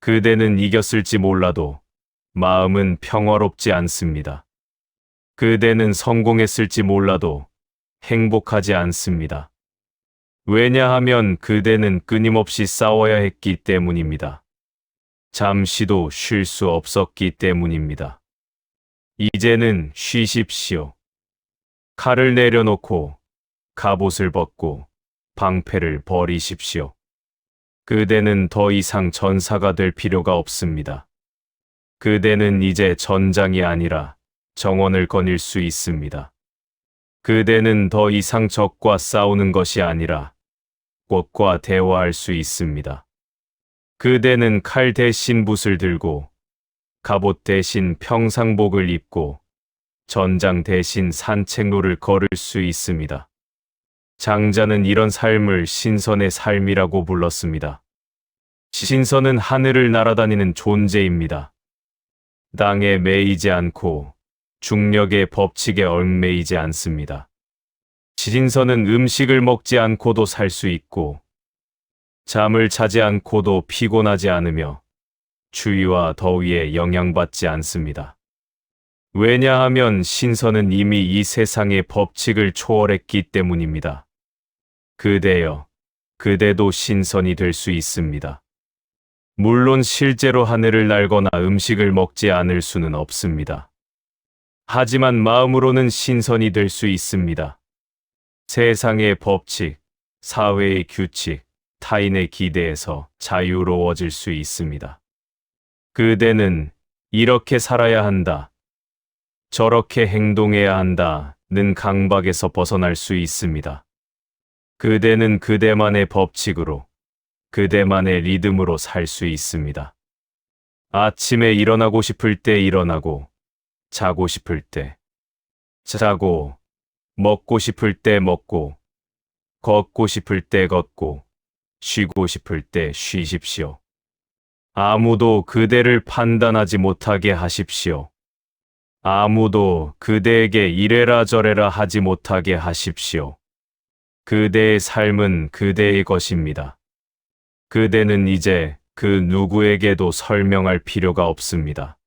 그대는 이겼을지 몰라도 마음은 평화롭지 않습니다. 그대는 성공했을지 몰라도 행복하지 않습니다. 왜냐하면 그대는 끊임없이 싸워야 했기 때문입니다. 잠시도 쉴 수 없었기 때문입니다. 이제는 쉬십시오. 칼을 내려놓고 갑옷을 벗고 방패를 버리십시오. 그대는 더 이상 전사가 될 필요가 없습니다. 그대는 이제 전장이 아니라 정원을 거닐 수 있습니다. 그대는 더 이상 적과 싸우는 것이 아니라 꽃과 대화할 수 있습니다. 그대는 칼 대신 붓을 들고 갑옷 대신 평상복을 입고 전장 대신 산책로를 걸을 수 있습니다. 장자는 이런 삶을 신선의 삶이라고 불렀습니다. 신선은 하늘을 날아다니는 존재입니다. 땅에 매이지 않고 중력의 법칙에 얽매이지 않습니다. 신선은 음식을 먹지 않고도 살 수 있고 잠을 자지 않고도 피곤하지 않으며 추위와 더위에 영향받지 않습니다. 왜냐하면 신선은 이미 이 세상의 법칙을 초월했기 때문입니다. 그대여, 그대도 신선이 될 수 있습니다. 물론 실제로 하늘을 날거나 음식을 먹지 않을 수는 없습니다. 하지만 마음으로는 신선이 될 수 있습니다. 세상의 법칙, 사회의 규칙, 타인의 기대에서 자유로워질 수 있습니다. 그대는 이렇게 살아야 한다, 저렇게 행동해야 한다는 강박에서 벗어날 수 있습니다. 그대는 그대만의 법칙으로, 그대만의 리듬으로 살 수 있습니다. 아침에 일어나고 싶을 때 일어나고, 자고 싶을 때 자고, 먹고 싶을 때 먹고, 걷고 싶을 때 걷고, 쉬고 싶을 때 쉬십시오. 아무도 그대를 판단하지 못하게 하십시오. 아무도 그대에게 이래라 저래라 하지 못하게 하십시오. 그대의 삶은 그대의 것입니다. 그대는 이제 그 누구에게도 설명할 필요가 없습니다.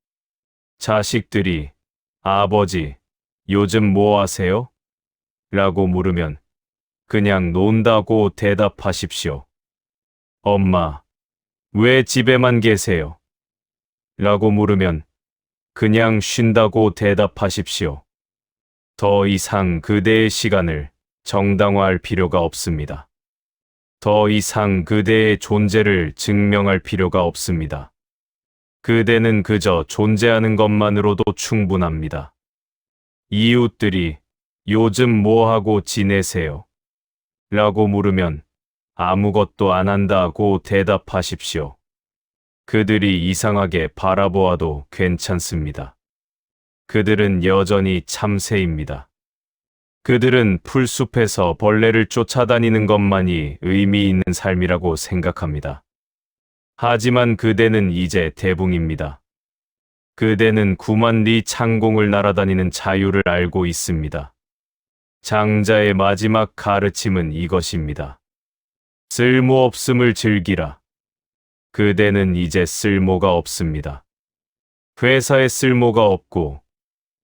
자식들이 아버지, 요즘 뭐 하세요? 라고 물으면 그냥 논다고 대답하십시오. 엄마, 왜 집에만 계세요? 라고 물으면 그냥 쉰다고 대답하십시오. 더 이상 그대의 시간을 정당화할 필요가 없습니다. 더 이상 그대의 존재를 증명할 필요가 없습니다. 그대는 그저 존재하는 것만으로도 충분합니다. 이웃들이 요즘 뭐하고 지내세요? 라고 물으면 아무것도 안 한다고 대답하십시오. 그들이 이상하게 바라보아도 괜찮습니다. 그들은 여전히 참새입니다. 그들은 풀숲에서 벌레를 쫓아다니는 것만이 의미 있는 삶이라고 생각합니다. 하지만 그대는 이제 대붕입니다. 그대는 9만 리 창공을 날아다니는 자유를 알고 있습니다. 장자의 마지막 가르침은 이것입니다. 쓸모없음을 즐기라. 그대는 이제 쓸모가 없습니다. 회사에 쓸모가 없고,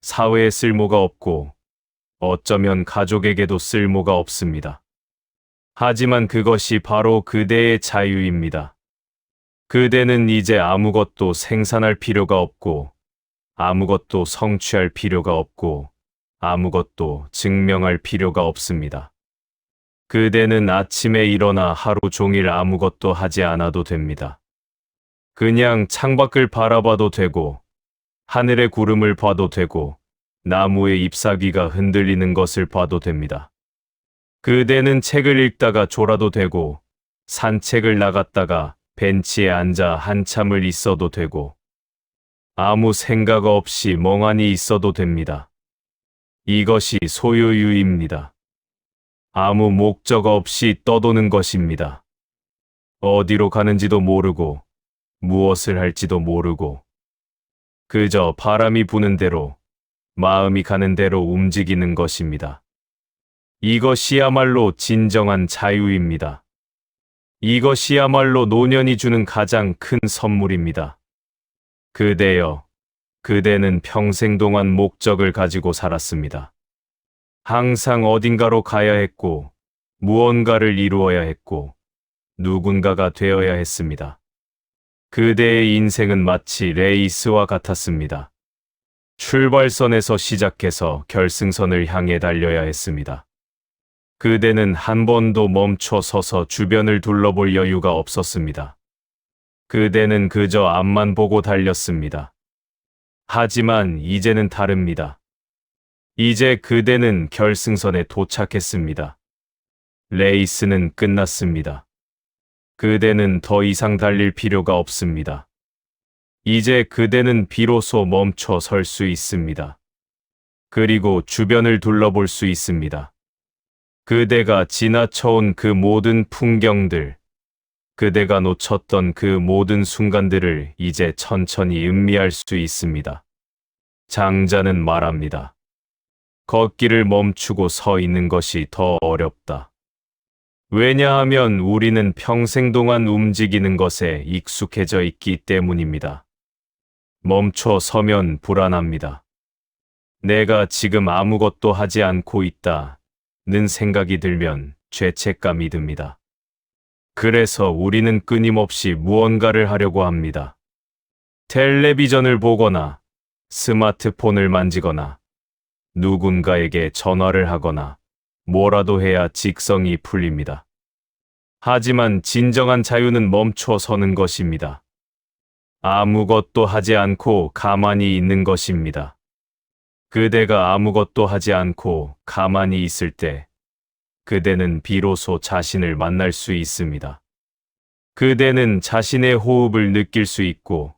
사회에 쓸모가 없고, 어쩌면 가족에게도 쓸모가 없습니다. 하지만 그것이 바로 그대의 자유입니다. 그대는 이제 아무것도 생산할 필요가 없고, 아무것도 성취할 필요가 없고, 아무것도 증명할 필요가 없습니다. 그대는 아침에 일어나 하루 종일 아무것도 하지 않아도 됩니다. 그냥 창밖을 바라봐도 되고, 하늘의 구름을 봐도 되고, 나무의 잎사귀가 흔들리는 것을 봐도 됩니다. 그대는 책을 읽다가 졸아도 되고, 산책을 나갔다가 벤치에 앉아 한참을 있어도 되고, 아무 생각 없이 멍하니 있어도 됩니다. 이것이 소유유입니다. 아무 목적 없이 떠도는 것입니다. 어디로 가는지도 모르고, 무엇을 할지도 모르고, 그저 바람이 부는 대로, 마음이 가는 대로 움직이는 것입니다. 이것이야말로 진정한 자유입니다. 이것이야말로 노년이 주는 가장 큰 선물입니다. 그대여, 그대는 평생 동안 목적을 가지고 살았습니다. 항상 어딘가로 가야 했고, 무언가를 이루어야 했고, 누군가가 되어야 했습니다. 그대의 인생은 마치 레이스와 같았습니다. 출발선에서 시작해서 결승선을 향해 달려야 했습니다. 그대는 한 번도 멈춰 서서 주변을 둘러볼 여유가 없었습니다. 그대는 그저 앞만 보고 달렸습니다. 하지만 이제는 다릅니다. 이제 그대는 결승선에 도착했습니다. 레이스는 끝났습니다. 그대는 더 이상 달릴 필요가 없습니다. 이제 그대는 비로소 멈춰 설 수 있습니다. 그리고 주변을 둘러볼 수 있습니다. 그대가 지나쳐온 그 모든 풍경들, 그대가 놓쳤던 그 모든 순간들을 이제 천천히 음미할 수 있습니다. 장자는 말합니다. 걷기를 멈추고 서 있는 것이 더 어렵다. 왜냐하면 우리는 평생 동안 움직이는 것에 익숙해져 있기 때문입니다. 멈춰 서면 불안합니다. 내가 지금 아무것도 하지 않고 있다는 생각이 들면 죄책감이 듭니다. 그래서 우리는 끊임없이 무언가를 하려고 합니다. 텔레비전을 보거나 스마트폰을 만지거나 누군가에게 전화를 하거나 뭐라도 해야 직성이 풀립니다. 하지만 진정한 자유는 멈춰 서는 것입니다. 아무것도 하지 않고 가만히 있는 것입니다. 그대가 아무것도 하지 않고 가만히 있을 때 그대는 비로소 자신을 만날 수 있습니다. 그대는 자신의 호흡을 느낄 수 있고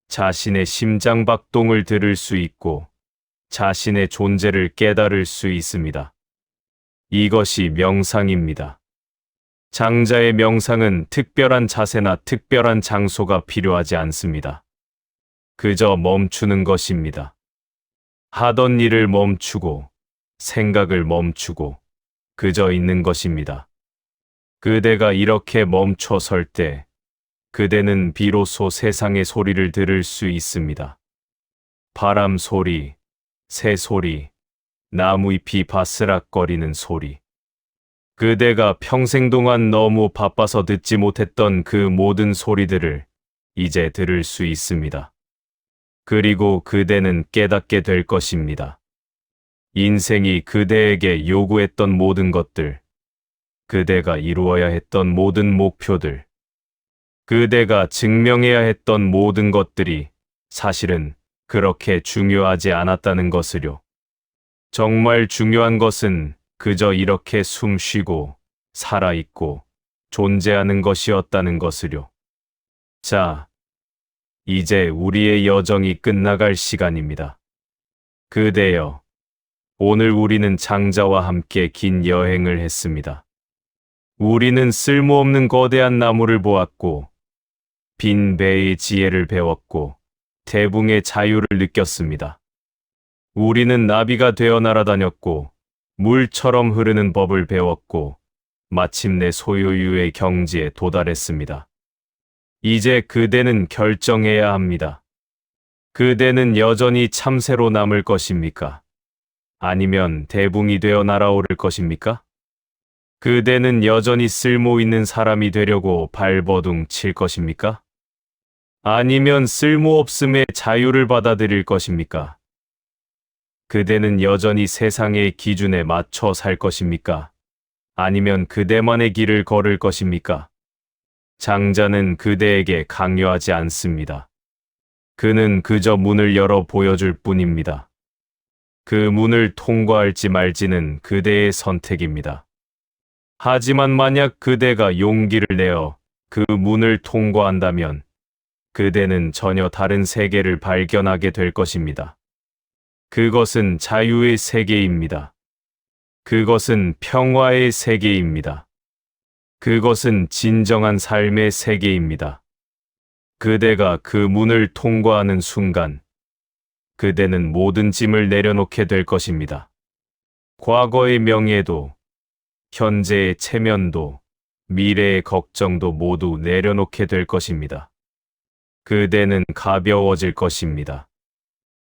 자신의 심장박동을 들을 수 있고 자신의 존재를 깨달을 수 있습니다. 이것이 명상입니다. 장자의 명상은 특별한 자세나 특별한 장소가 필요하지 않습니다. 그저 멈추는 것입니다. 하던 일을 멈추고 생각을 멈추고 그저 있는 것입니다. 그대가 이렇게 멈춰 설 때 그대는 비로소 세상의 소리를 들을 수 있습니다. 바람 소리, 새 소리, 나무잎이 바스락거리는 소리. 그대가 평생 동안 너무 바빠서 듣지 못했던 그 모든 소리들을 이제 들을 수 있습니다. 그리고 그대는 깨닫게 될 것입니다. 인생이 그대에게 요구했던 모든 것들, 그대가 이루어야 했던 모든 목표들, 그대가 증명해야 했던 모든 것들이 사실은 그렇게 중요하지 않았다는 것을요. 정말 중요한 것은 그저 이렇게 숨 쉬고 살아있고 존재하는 것이었다는 것을요. 자, 이제 우리의 여정이 끝나갈 시간입니다. 그대여, 오늘 우리는 장자와 함께 긴 여행을 했습니다. 우리는 쓸모없는 거대한 나무를 보았고, 빈 배의 지혜를 배웠고, 대붕의 자유를 느꼈습니다. 우리는 나비가 되어 날아다녔고, 물처럼 흐르는 법을 배웠고, 마침내 소유유의 경지에 도달했습니다. 이제 그대는 결정해야 합니다. 그대는 여전히 참새로 남을 것입니까? 아니면 대붕이 되어 날아오를 것입니까? 그대는 여전히 쓸모 있는 사람이 되려고 발버둥 칠 것입니까? 아니면 쓸모없음의 자유를 받아들일 것입니까? 그대는 여전히 세상의 기준에 맞춰 살 것입니까? 아니면 그대만의 길을 걸을 것입니까? 장자는 그대에게 강요하지 않습니다. 그는 그저 문을 열어 보여줄 뿐입니다. 그 문을 통과할지 말지는 그대의 선택입니다. 하지만 만약 그대가 용기를 내어 그 문을 통과한다면 그대는 전혀 다른 세계를 발견하게 될 것입니다. 그것은 자유의 세계입니다. 그것은 평화의 세계입니다. 그것은 진정한 삶의 세계입니다. 그대가 그 문을 통과하는 순간, 그대는 모든 짐을 내려놓게 될 것입니다. 과거의 명예도, 현재의 체면도, 미래의 걱정도 모두 내려놓게 될 것입니다. 그대는 가벼워질 것입니다.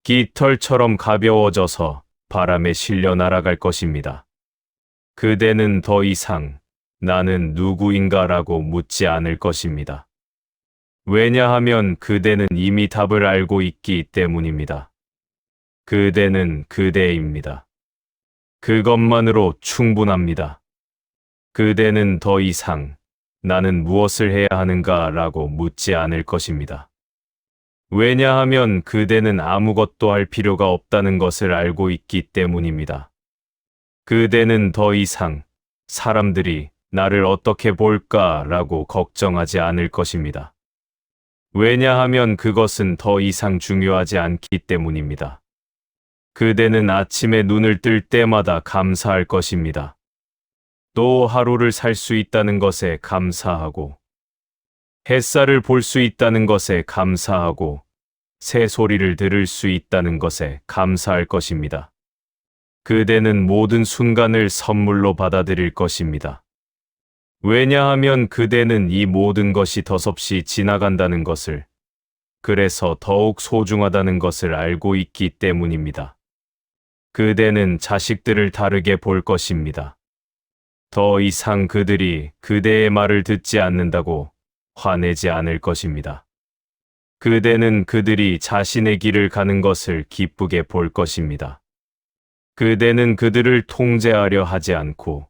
깃털처럼 가벼워져서 바람에 실려 날아갈 것입니다. 그대는 더 이상 나는 누구인가라고 묻지 않을 것입니다. 왜냐하면 그대는 이미 답을 알고 있기 때문입니다. 그대는 그대입니다. 그것만으로 충분합니다. 그대는 더 이상 나는 무엇을 해야 하는가라고 묻지 않을 것입니다. 왜냐하면 그대는 아무것도 할 필요가 없다는 것을 알고 있기 때문입니다. 그대는 더 이상 사람들이 나를 어떻게 볼까라고 걱정하지 않을 것입니다. 왜냐하면 그것은 더 이상 중요하지 않기 때문입니다. 그대는 아침에 눈을 뜰 때마다 감사할 것입니다. 또 하루를 살 수 있다는 것에 감사하고, 햇살을 볼 수 있다는 것에 감사하고, 새 소리를 들을 수 있다는 것에 감사할 것입니다. 그대는 모든 순간을 선물로 받아들일 것입니다. 왜냐하면 그대는 이 모든 것이 덧없이 지나간다는 것을, 그래서 더욱 소중하다는 것을 알고 있기 때문입니다. 그대는 자식들을 다르게 볼 것입니다. 더 이상 그들이 그대의 말을 듣지 않는다고 화내지 않을 것입니다. 그대는 그들이 자신의 길을 가는 것을 기쁘게 볼 것입니다. 그대는 그들을 통제하려 하지 않고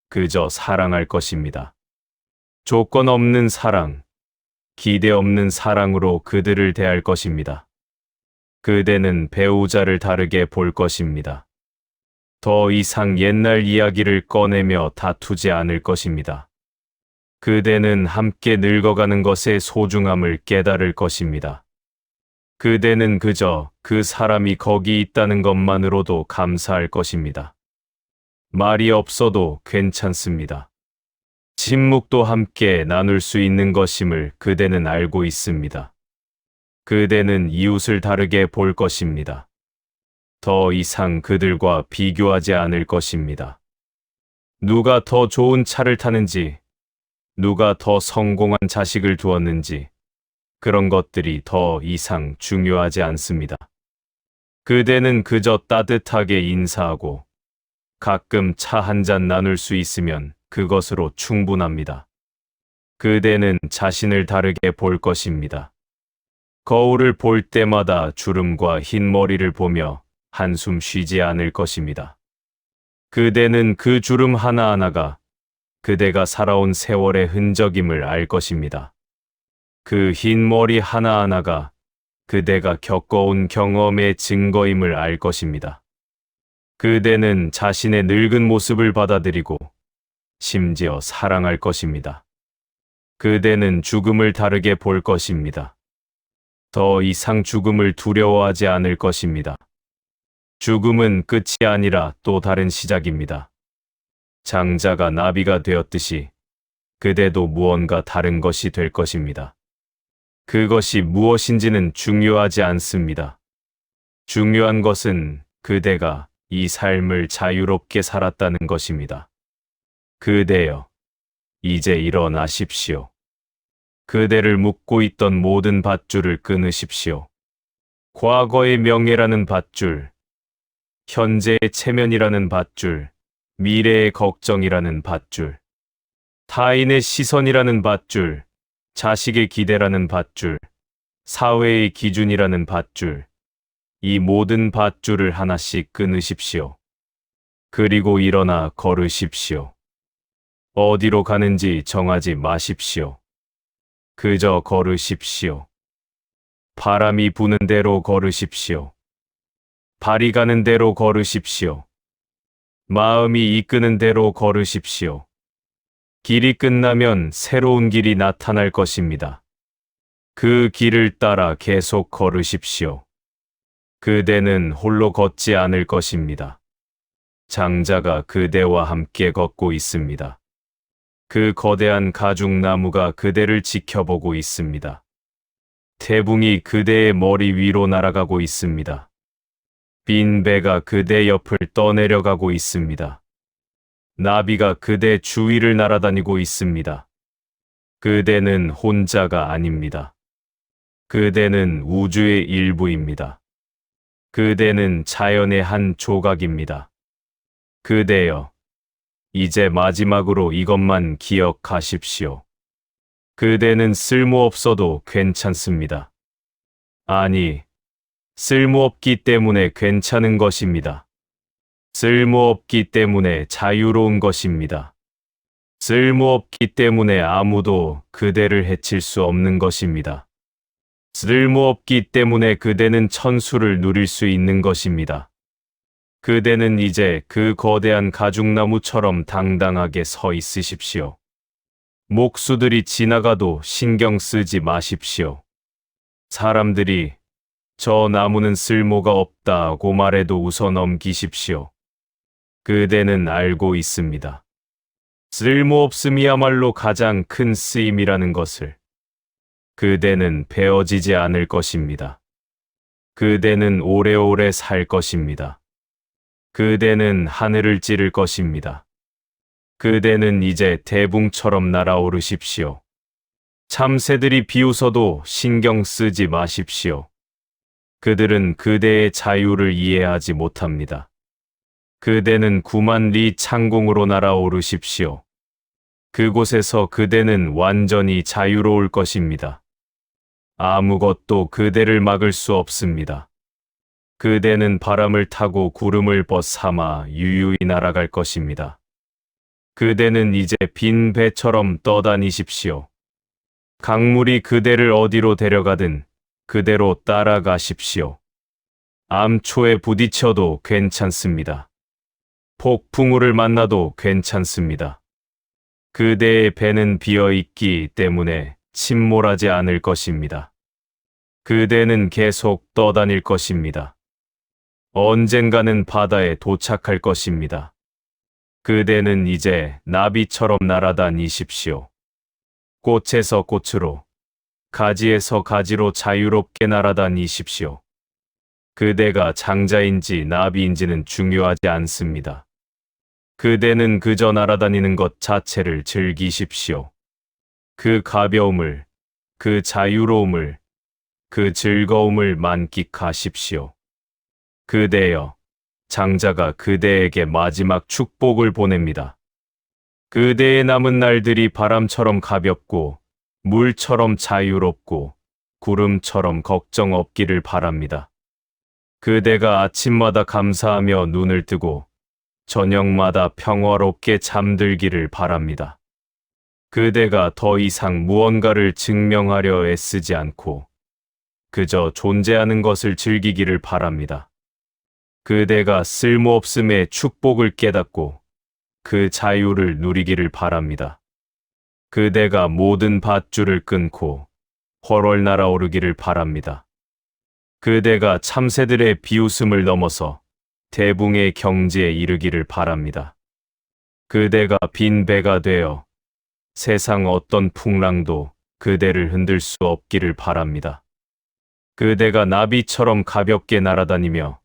그저 사랑할 것입니다. 조건 없는 사랑, 기대 없는 사랑으로 그들을 대할 것입니다. 그대는 배우자를 다르게 볼 것입니다. 더 이상 옛날 이야기를 꺼내며 다투지 않을 것입니다. 그대는 함께 늙어가는 것의 소중함을 깨달을 것입니다. 그대는 그저 그 사람이 거기 있다는 것만으로도 감사할 것입니다. 말이 없어도 괜찮습니다. 침묵도 함께 나눌 수 있는 것임을 그대는 알고 있습니다. 그대는 이웃을 다르게 볼 것입니다. 더 이상 그들과 비교하지 않을 것입니다. 누가 더 좋은 차를 타는지, 누가 더 성공한 자식을 두었는지, 그런 것들이 더 이상 중요하지 않습니다. 그대는 그저 따뜻하게 인사하고 가끔 차 한 잔 나눌 수 있으면 그것으로 충분합니다. 그대는 자신을 다르게 볼 것입니다. 거울을 볼 때마다 주름과 흰 머리를 보며 한숨 쉬지 않을 것입니다. 그대는 그 주름 하나하나가 그대가 살아온 세월의 흔적임을 알 것입니다. 그 흰 머리 하나하나가 그대가 겪어온 경험의 증거임을 알 것입니다. 그대는 자신의 늙은 모습을 받아들이고 심지어 사랑할 것입니다. 그대는 죽음을 다르게 볼 것입니다. 더 이상 죽음을 두려워하지 않을 것입니다. 죽음은 끝이 아니라 또 다른 시작입니다. 장자가 나비가 되었듯이 그대도 무언가 다른 것이 될 것입니다. 그것이 무엇인지는 중요하지 않습니다. 중요한 것은 그대가 이 삶을 자유롭게 살았다는 것입니다. 그대여, 이제 일어나십시오. 그대를 묶고 있던 모든 밧줄을 끊으십시오. 과거의 명예라는 밧줄, 현재의 체면이라는 밧줄, 미래의 걱정이라는 밧줄, 타인의 시선이라는 밧줄, 자식의 기대라는 밧줄, 사회의 기준이라는 밧줄, 이 모든 밧줄을 하나씩 끊으십시오. 그리고 일어나 걸으십시오. 어디로 가는지 정하지 마십시오. 그저 걸으십시오. 바람이 부는 대로 걸으십시오. 발이 가는 대로 걸으십시오. 마음이 이끄는 대로 걸으십시오. 길이 끝나면 새로운 길이 나타날 것입니다. 그 길을 따라 계속 걸으십시오. 그대는 홀로 걷지 않을 것입니다. 장자가 그대와 함께 걷고 있습니다. 그 거대한 가죽나무가 그대를 지켜보고 있습니다. 태붕이 그대의 머리 위로 날아가고 있습니다. 빈 배가 그대 옆을 떠내려가고 있습니다. 나비가 그대 주위를 날아다니고 있습니다. 그대는 혼자가 아닙니다. 그대는 우주의 일부입니다. 그대는 자연의 한 조각입니다. 그대여, 이제 마지막으로 이것만 기억하십시오. 그대는 쓸모없어도 괜찮습니다. 아니, 쓸모없기 때문에 괜찮은 것입니다. 쓸모없기 때문에 자유로운 것입니다. 쓸모없기 때문에 아무도 그대를 해칠 수 없는 것입니다. 쓸모없기 때문에 그대는 천수를 누릴 수 있는 것입니다. 그대는 이제 그 거대한 가죽나무처럼 당당하게 서 있으십시오. 목수들이 지나가도 신경 쓰지 마십시오. 사람들이 저 나무는 쓸모가 없다고 말해도 웃어 넘기십시오. 그대는 알고 있습니다. 쓸모없음이야말로 가장 큰 쓰임이라는 것을. 그대는 베어지지 않을 것입니다. 그대는 오래오래 살 것입니다. 그대는 하늘을 찌를 것입니다. 그대는 이제 대붕처럼 날아오르십시오. 참새들이 비웃어도 신경 쓰지 마십시오. 그들은 그대의 자유를 이해하지 못합니다. 그대는 9만 리 창공으로 날아오르십시오. 그곳에서 그대는 완전히 자유로울 것입니다. 아무것도 그대를 막을 수 없습니다. 그대는 바람을 타고 구름을 벗삼아 유유히 날아갈 것입니다. 그대는 이제 빈 배처럼 떠다니십시오. 강물이 그대를 어디로 데려가든 그대로 따라가십시오. 암초에 부딪혀도 괜찮습니다. 폭풍우를 만나도 괜찮습니다. 그대의 배는 비어있기 때문에 침몰하지 않을 것입니다. 그대는 계속 떠다닐 것입니다. 언젠가는 바다에 도착할 것입니다. 그대는 이제 나비처럼 날아다니십시오. 꽃에서 꽃으로, 가지에서 가지로 자유롭게 날아다니십시오. 그대가 장자인지 나비인지는 중요하지 않습니다. 그대는 그저 날아다니는 것 자체를 즐기십시오. 그 가벼움을, 그 자유로움을, 그 즐거움을 만끽하십시오. 그대여, 장자가 그대에게 마지막 축복을 보냅니다. 그대의 남은 날들이 바람처럼 가볍고 물처럼 자유롭고 구름처럼 걱정 없기를 바랍니다. 그대가 아침마다 감사하며 눈을 뜨고 저녁마다 평화롭게 잠들기를 바랍니다. 그대가 더 이상 무언가를 증명하려 애쓰지 않고 그저 존재하는 것을 즐기기를 바랍니다. 그대가 쓸모없음의 축복을 깨닫고 그 자유를 누리기를 바랍니다. 그대가 모든 밧줄을 끊고 헐월 날아오르기를 바랍니다. 그대가 참새들의 비웃음을 넘어서 대붕의 경지에 이르기를 바랍니다. 그대가 빈 배가 되어 세상 어떤 풍랑도 그대를 흔들 수 없기를 바랍니다. 그대가 나비처럼 가볍게 날아다니며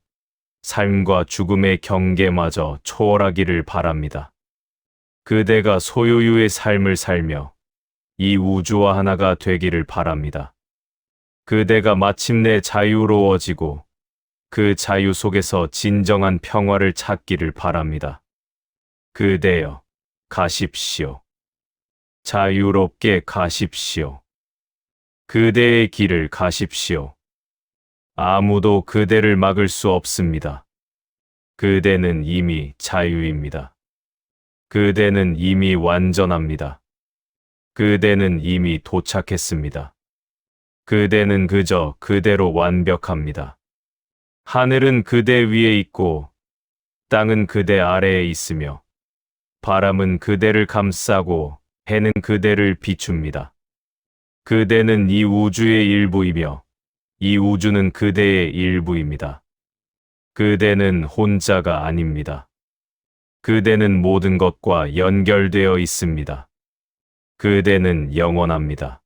삶과 죽음의 경계마저 초월하기를 바랍니다. 그대가 소유유의 삶을 살며 이 우주와 하나가 되기를 바랍니다. 그대가 마침내 자유로워지고 그 자유 속에서 진정한 평화를 찾기를 바랍니다. 그대여, 가십시오. 자유롭게 가십시오. 그대의 길을 가십시오. 아무도 그대를 막을 수 없습니다. 그대는 이미 자유입니다. 그대는 이미 완전합니다. 그대는 이미 도착했습니다. 그대는 그저 그대로 완벽합니다. 하늘은 그대 위에 있고 땅은 그대 아래에 있으며 바람은 그대를 감싸고 해는 그대를 비춥니다. 그대는 이 우주의 일부이며 이 우주는 그대의 일부입니다. 그대는 혼자가 아닙니다. 그대는 모든 것과 연결되어 있습니다. 그대는 영원합니다.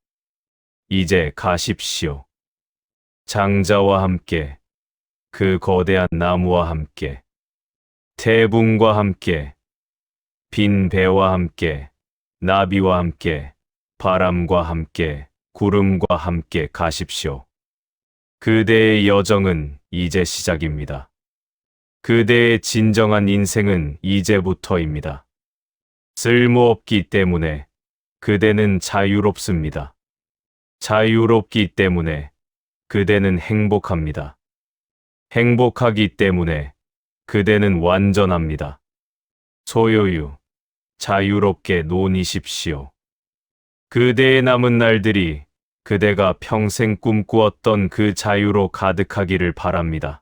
이제 가십시오. 장자와 함께, 그 거대한 나무와 함께, 태붕과 함께, 빈 배와 함께, 나비와 함께, 바람과 함께, 구름과 함께 가십시오. 그대의 여정은 이제 시작입니다. 그대의 진정한 인생은 이제부터입니다. 쓸모없기 때문에 그대는 자유롭습니다. 자유롭기 때문에 그대는 행복합니다. 행복하기 때문에 그대는 완전합니다. 소요유, 자유롭게 노니십시오. 그대의 남은 날들이 그대가 평생 꿈꾸었던 그 자유로 가득하기를 바랍니다.